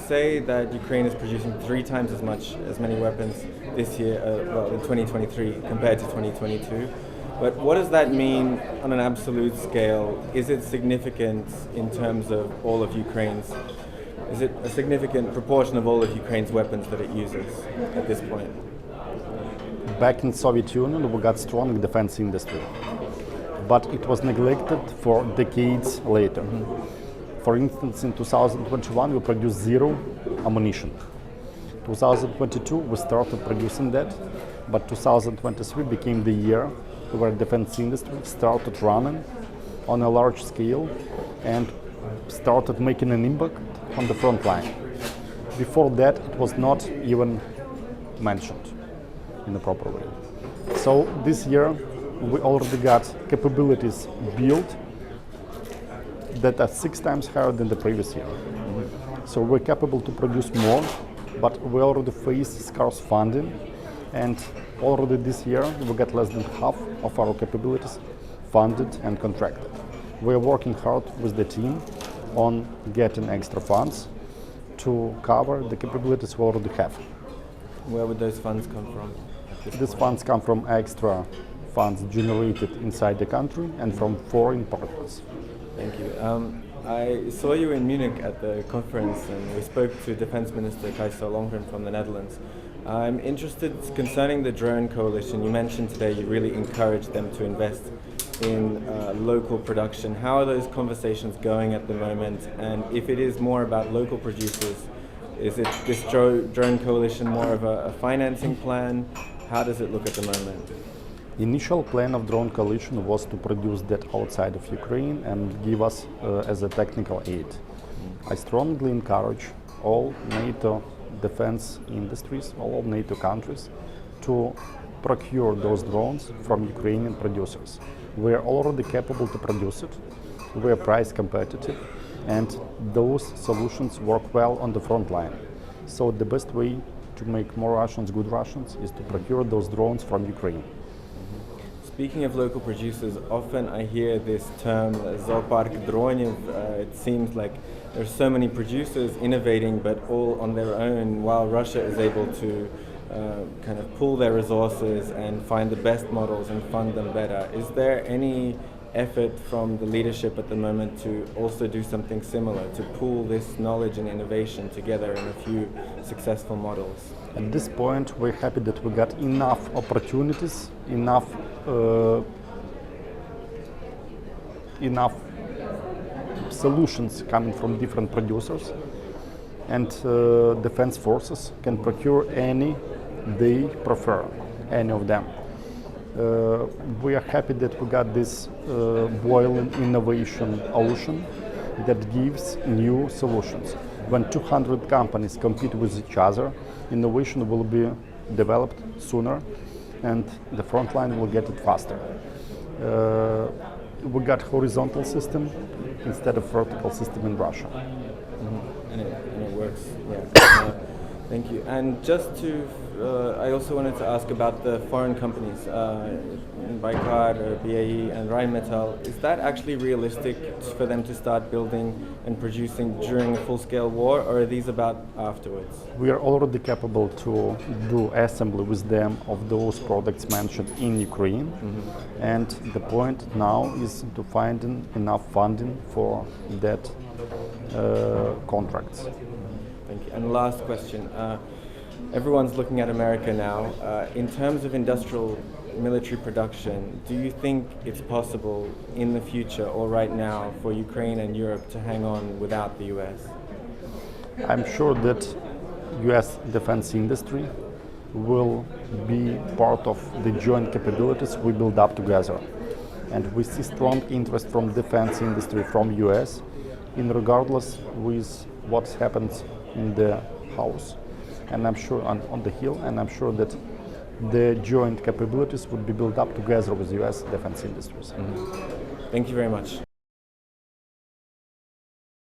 say that Ukraine is producing 3 times as many weapons this year, in 2023 compared to 2022. But what does that mean on an absolute scale? Is it significant in terms of all of Ukraine's? Is it a significant proportion of all of Ukraine's weapons that it uses at this point? Back in Soviet Union, we got strong defense industry, but it was neglected for decades later. For instance, in 2021, we produced 0 ammunition. 2022, we started producing that, but 2023 became the year where defense industry started running on a large scale and started making an impact on the front line. Before that, it was not even mentioned in a proper way. So this year, we already got capabilities built that are 6 times higher than the previous year. So we're capable to produce more, but we already face scarce funding, and already this year we got less than half of our capabilities funded and contracted. We're working hard with the team on getting extra funds to cover the capabilities we already have. Where would those funds come from? These funds come from extra funds generated inside the country and from foreign partners. Thank you. I saw you in Munich at the conference, and we spoke to Defense Minister Oleksandr Kamyshin from the Netherlands. I'm interested concerning the drone coalition. You mentioned today you really encouraged them to invest in local production. How are those conversations going at the moment? And if it is more about local producers, is it this drone coalition more of a financing plan? How does it look at the moment? Initial plan of drone coalition was to produce that outside of Ukraine and give us as a technical aid. I strongly encourage all NATO defense industries, all NATO countries, to procure those drones from Ukrainian producers. We are already capable to produce it, we are price competitive, and those solutions work well on the front line. So the best way to make more Russians good Russians is to procure those drones from Ukraine. Speaking of local producers, often I hear this term "zoopark dronів." It seems like there's so many producers innovating, but all on their own, while Russia is able to kind of pool their resources and find the best models and fund them better. Is there any effort from the leadership at the moment to also do something similar, to pool this knowledge and innovation together in a few successful models? At this point, we're happy that we got enough opportunities, enough solutions coming from different producers, and defense forces can procure any they prefer, any of them. We are happy that we got this boiling innovation ocean that gives new solutions. When 200 companies compete with each other, innovation will be developed sooner and the front line will get it faster. We got horizontal system instead of vertical system in Russia. And it works, yeah. Thank you. And just to, I also wanted to ask about the foreign companies, Baykar, BAE and Rheinmetall. Is that actually realistic for them to start building and producing during a full-scale war, or are these about afterwards? We are already capable to do assembly with them of those products mentioned in Ukraine, and the point now is to find enough funding for that contracts. Thank you. And last question. Everyone's looking at America now. In terms of industrial military production, do you think it's possible in the future or right now for Ukraine and Europe to hang on without the US? I'm sure that US defense industry will be part of the joint capabilities we build up together. And we see strong interest from defense industry from US in regardless with what happens in the house, and I'm sure on the Hill, and I'm sure that the joint capabilities would be built up together with US defense industries. Thank you very much.